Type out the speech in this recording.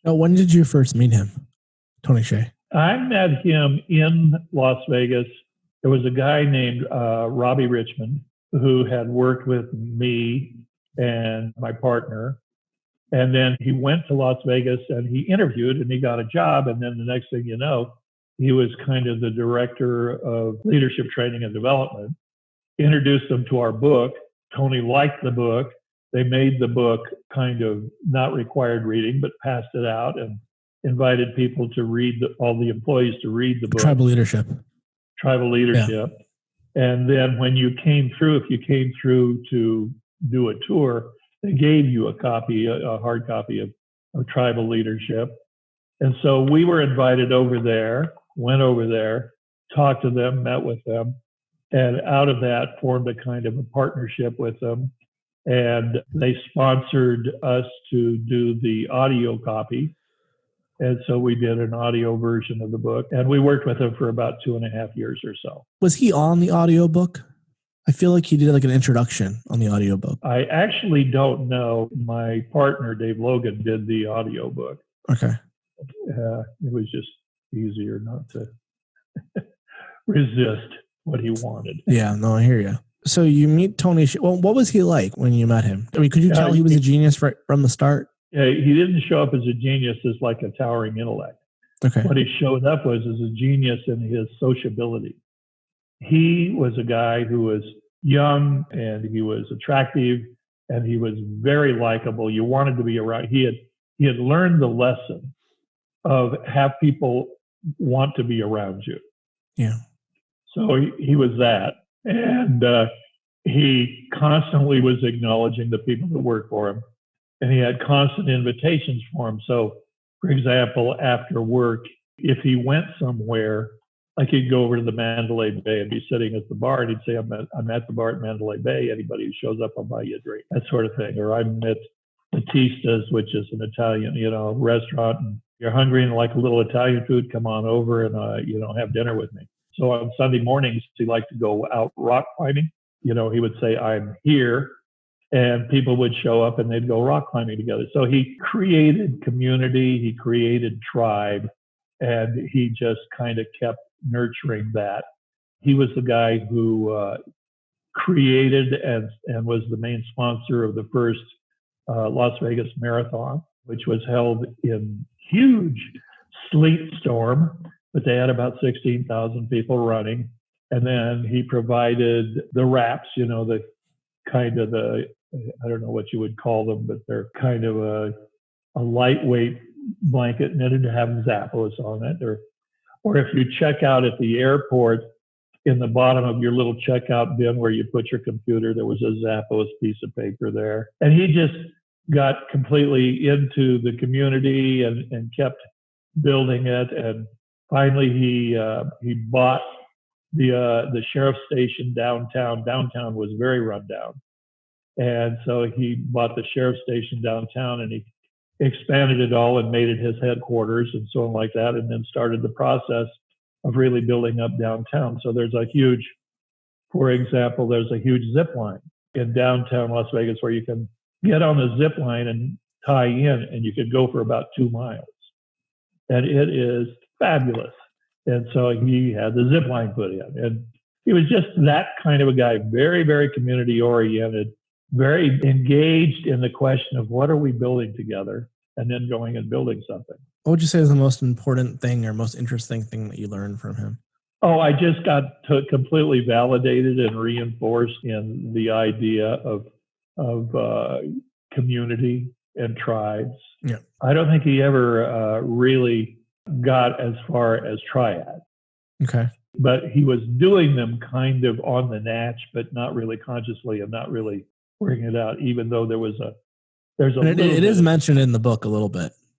Now, when did you first meet him, Tony Hsieh? I met him in Las Vegas. There was a guy named Robbie Richmond who had worked with me and my partner. And then he went to Las Vegas and he interviewed and he got a job. And then the next thing you know, he was kind of the director of leadership training and development. Introduced them to our book. Tony liked the book. They made the book kind of not required reading, but passed it out and invited people to read, all the employees to read the book. Tribal leadership. Yeah. And then when you came through, if you came through to do a tour, they gave you a copy, a hard copy of Tribal Leadership. And so we were invited over there, went over there, talked to them, met with them, and out of that formed a kind of a partnership with them. And they sponsored us to do the audio copy. And so we did an audio version of the book. And we worked with him for about 2.5 years or so. Was he on the audiobook? I feel like he did like an introduction on the audiobook. I actually don't know. My partner, Dave Logan, did the audiobook. Okay. It was just easier not to resist what he wanted. Yeah, no, I hear you. So you meet Tony. Well, what was he like when you met him? I mean, could you tell he was a genius from the start? Yeah, he didn't show up as a genius as like a towering intellect. Okay. What he showed up was as a genius in his sociability. He was a guy who was young and he was attractive and he was very likable. You wanted to be around. He had learned the lesson of have people want to be around you. Yeah. So he was that. And he constantly was acknowledging the people that worked for him. And he had constant invitations for him. So, for example, after work, if he went somewhere, like he'd go over to the Mandalay Bay and be sitting at the bar and he'd say, I'm at the bar at Mandalay Bay. Anybody who shows up, I'll buy you a drink, that sort of thing. Or I'm at Batista's, which is an Italian, restaurant. And you're hungry and like a little Italian food, come on over and, have dinner with me. So on Sunday mornings, he liked to go out rock climbing. He would say, I'm here. And people would show up and they'd go rock climbing together. So he created community, he created tribe, and he just kind of kept nurturing that. He was the guy who created and was the main sponsor of the first Las Vegas Marathon, which was held in huge sleet storm, but they had about 16,000 people running. And then he provided the wraps, the kind of I don't know what you would call them, but they're kind of a lightweight blanket and it'd have Zappos on it. Or if you check out at the airport, in the bottom of your little checkout bin where you put your computer, there was a Zappos piece of paper there. And he just got completely into the community and kept building it. And finally, he bought the sheriff's station downtown. Downtown was very run down. And so he bought the sheriff's station downtown and he expanded it all and made it his headquarters and so on like that, and then started the process of really building up downtown. So for example, there's a huge zip line in downtown Las Vegas where you can get on the zip line and tie in and you could go for about 2 miles. And it is fabulous. And so he had the zip line put in. And he was just that kind of a guy, very, very community oriented, very engaged in the question of what are we building together, and then going and building something. What would you say is the most important thing or most interesting thing that you learned from him? Oh, I just got completely validated and reinforced in the idea of community and tribes. Yeah. I don't think he ever really got as far as triad. Okay. But he was doing them kind of on the natch, but not really consciously and not really working it out, even though it is mentioned in the book a little bit.